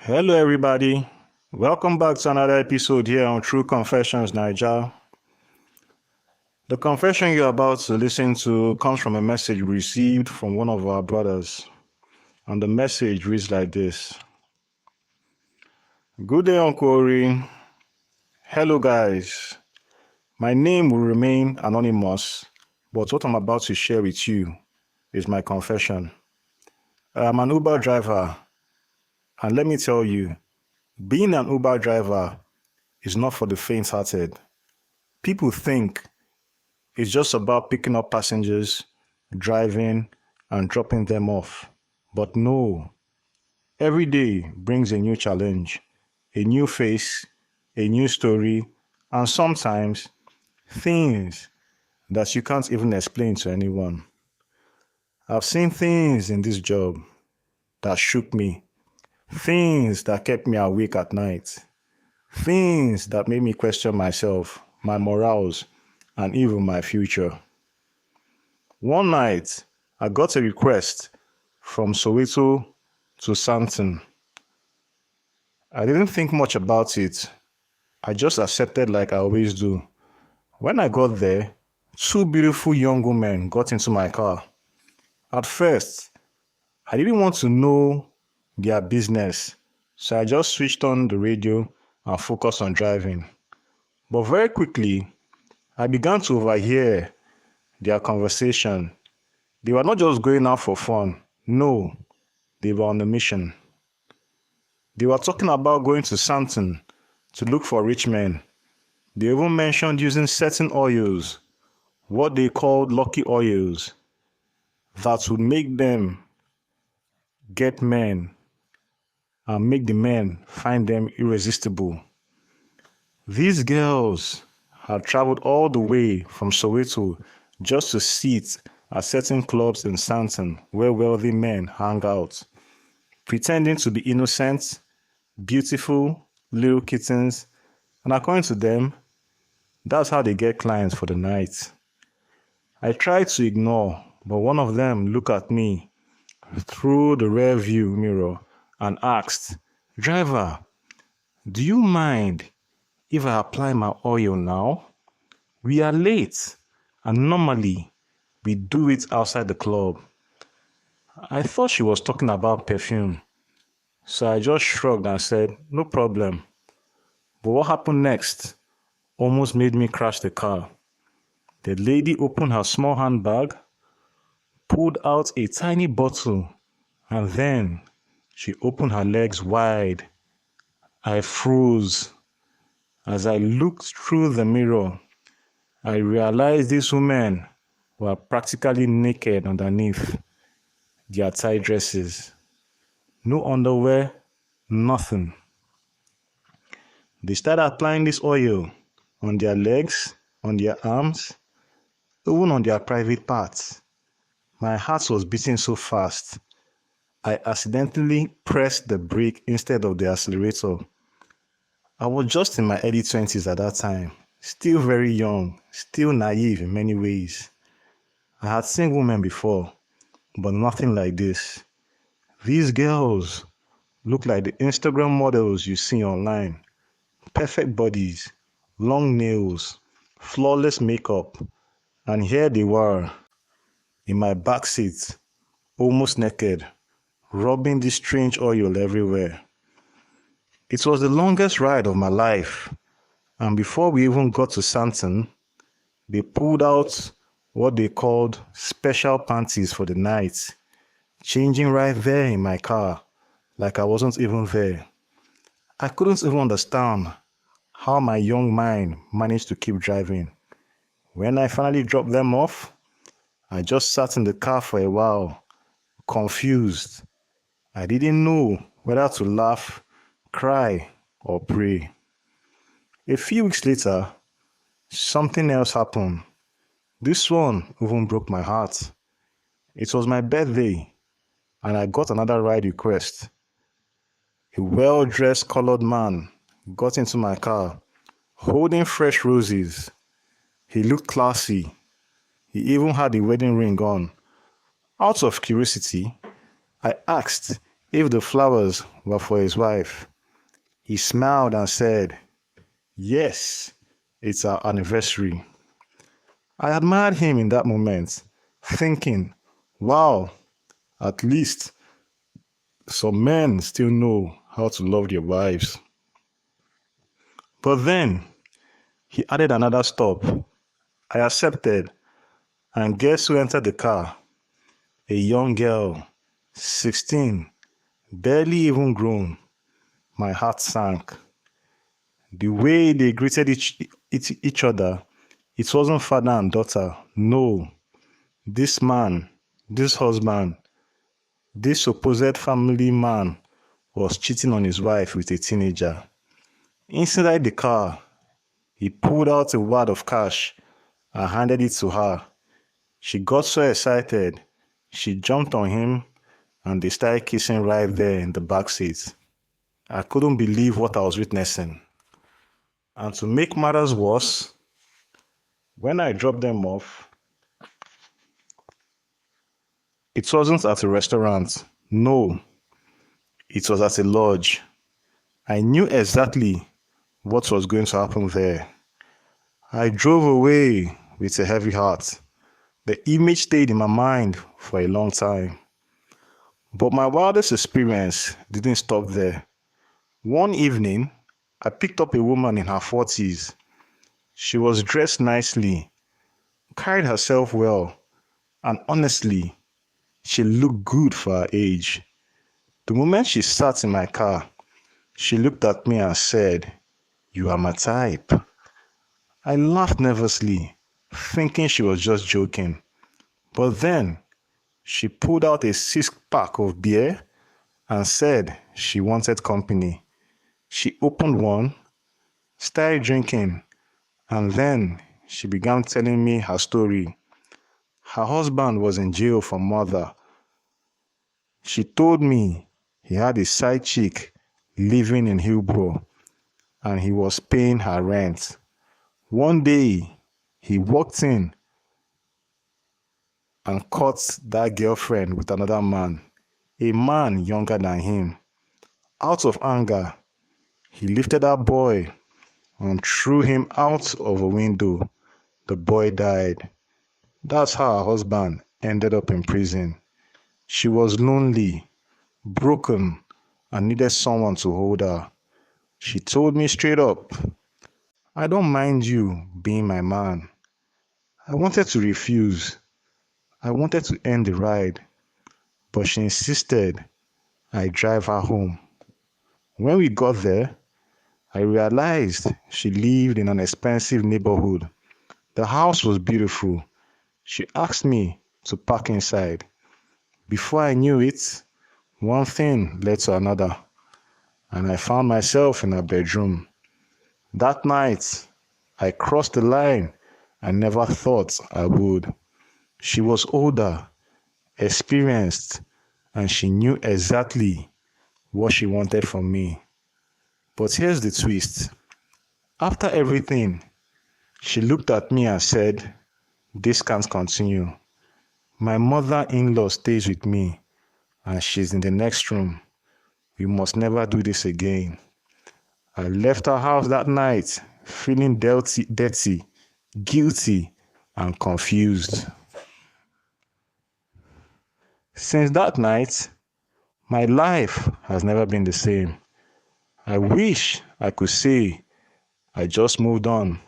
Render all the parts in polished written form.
Hello, everybody. Welcome back to another episode here on True Confessions, Naija. The confession you're about to listen to comes from a message received from one of our brothers. And the message reads like this. Good day, Uncle Ori. Hello, guys. My name will remain anonymous, but what I'm about to share with you is my confession. I'm an Uber driver, and let me tell you, being an Uber driver is not for the faint-hearted. People think it's just about picking up passengers, driving, and dropping them off. But no, every day brings a new challenge, a new face, a new story, and sometimes things that you can't even explain to anyone. I've seen things in this job that shook me, things that kept me awake at night, things that made me question myself, my morals, and even my future. One night, I got a request from Soweto to Santon. I didn't think much about it. I just accepted like I always do. When I got there, two beautiful young women got into my car. At first, I didn't want to know their business, so I just switched on the radio and focused on driving. But very quickly, I began to overhear their conversation. They were not just going out for fun. No, they were on a mission. They were talking about going to Santon to look for rich men. They even mentioned using certain oils, what they called lucky oils, that would make them get men and make the men find them irresistible. These girls had traveled all the way from Soweto just to sit at certain clubs in Santon where wealthy men hang out, pretending to be innocent, beautiful, little kittens, and according to them, that's how they get clients for the night. I tried to ignore, but one of them looked at me through the rear view mirror and asked, "Driver, do you mind if I apply my oil now? We are late, and normally we do it outside the club." I thought she was talking about perfume, so I just shrugged and said, "No problem." But what happened next almost made me crash the car. The lady opened her small handbag, pulled out a tiny bottle, and then she opened her legs wide. I froze. As I looked through the mirror, I realized these women were practically naked underneath their tight dresses. No underwear, nothing. They started applying this oil on their legs, on their arms, even on their private parts. My heart was beating so fast, I accidentally pressed the brake instead of the accelerator. I was just in my early 20s at that time, still very young, still naive in many ways. I had seen women before, but nothing like this. These girls look like the Instagram models you see online. Perfect bodies, long nails, flawless makeup, and here they were in my backseat, almost naked, rubbing this strange oil everywhere. It was the longest ride of my life, and before we even got to Santon, they pulled out what they called special panties for the night, changing right there in my car, like I wasn't even there. I couldn't even understand how my young mind managed to keep driving. When I finally dropped them off, I just sat in the car for a while, confused. I didn't know whether to laugh, cry, or pray. A few weeks later, something else happened. This one even broke my heart. It was my birthday, and I got another ride request. A well-dressed colored man got into my car, holding fresh roses. He looked classy. He even had a wedding ring on. Out of curiosity, I asked if the flowers were for his wife. He smiled and said, "Yes, it's our anniversary." I admired him in that moment, thinking, wow, at least some men still know how to love their wives. But then he added another stop. I accepted, and guess who entered the car? A young girl, 16, barely even grown. My heart sank. The way they greeted each other, it wasn't father and daughter. No, this man, this husband, this supposed family man was cheating on his wife with a teenager. Inside the car, he pulled out a wad of cash and handed it to her. She got so excited, she jumped on him and they started kissing right there in the back seat. I couldn't believe what I was witnessing. And to make matters worse, when I dropped them off, it wasn't at a restaurant. No, it was at a lodge. I knew exactly what was going to happen there. I drove away with a heavy heart. The image stayed in my mind for a long time. But my wildest experience didn't stop there. One evening, I picked up a woman in her 40s. She was dressed nicely, carried herself well, and honestly, she looked good for her age. The moment she sat in my car, she looked at me and said, "You are my type." I laughed nervously, thinking she was just joking. But then, she pulled out a six-pack of beer and said she wanted company. She opened one, started drinking, and then she began telling me her story. Her husband was in jail for murder. She told me he had a side chick living in Hillbrow and he was paying her rent. One day, he walked in and caught that girlfriend with another man, a man younger than him. Out of anger, he lifted that boy and threw him out of a window. The boy died. That's how her husband ended up in prison. She was lonely, broken, and needed someone to hold her. She told me straight up, "I don't mind you being my man." I wanted to refuse. I wanted to end the ride, but she insisted I drive her home. When we got there, I realized she lived in an expensive neighborhood. The house was beautiful. She asked me to park inside. Before I knew it, one thing led to another, and I found myself in her bedroom. That night, I crossed the line I never thought I would. She was older, experienced, and she knew exactly what she wanted from me. But here's the twist. After everything, she looked at me and said, "This can't continue. My mother-in-law stays with me, and she's in the next room. We must never do this again." I left her house that night feeling dirty, guilty, and confused. Since that night, my life has never been the same. I wish I could say I just moved on,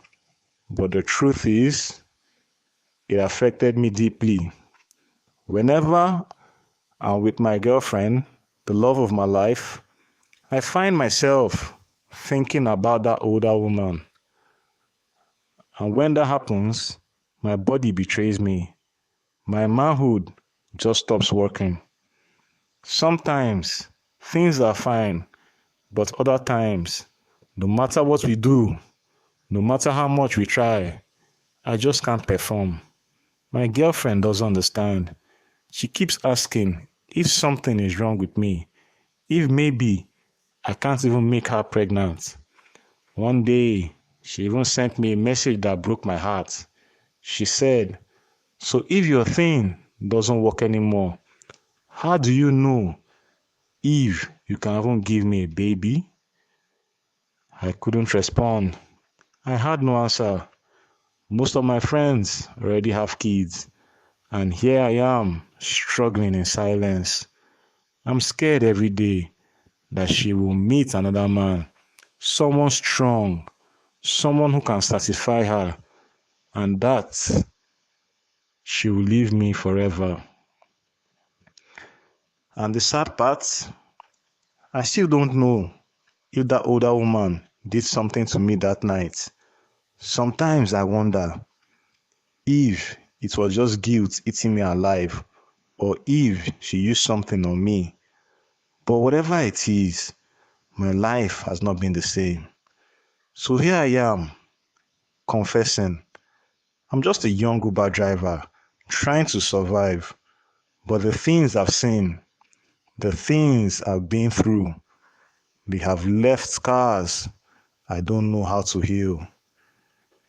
but the truth is, it affected me deeply. Whenever I'm with my girlfriend, the love of my life, I find myself thinking about that older woman. And when that happens, my body betrays me. My manhood just stops working. Sometimes things are fine, but other times, no matter what we do, no matter how much we try, I just can't perform. My girlfriend doesn't understand. She keeps asking if something is wrong with me, if maybe I can't even make her pregnant. One day, she even sent me a message that broke my heart. She said, "So if your thing doesn't work anymore, how do you know If you can even give me a baby? I couldn't respond. I had no answer. Most of my friends already have kids, and here I am, struggling in silence. I'm scared every day that she will meet another man, someone strong, someone who can satisfy her, and that she will leave me forever. And the sad part, I still don't know if that older woman did something to me that night. Sometimes I wonder if it was just guilt eating me alive or if she used something on me. But whatever it is, my life has not been the same. So here I am, confessing. I'm just a young Uber driver trying to survive. But the things I've seen, the things I've been through, they have left scars I don't know how to heal.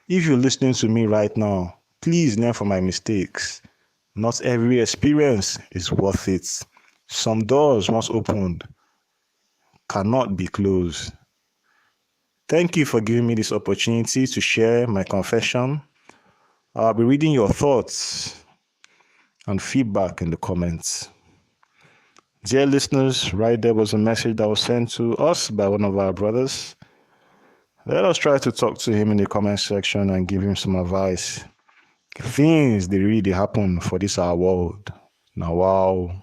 If you're listening to me right now, please learn from my mistakes. Not every experience is worth it. Some doors once opened cannot be closed. Thank you for giving me this opportunity to share my confession. I'll be reading your thoughts and feedback in the comments. Dear listeners, right there was a message that was sent to us by one of our brothers. Let us try to talk to him in the comment section and give him some advice. Things they really happen for this our world. Now wow.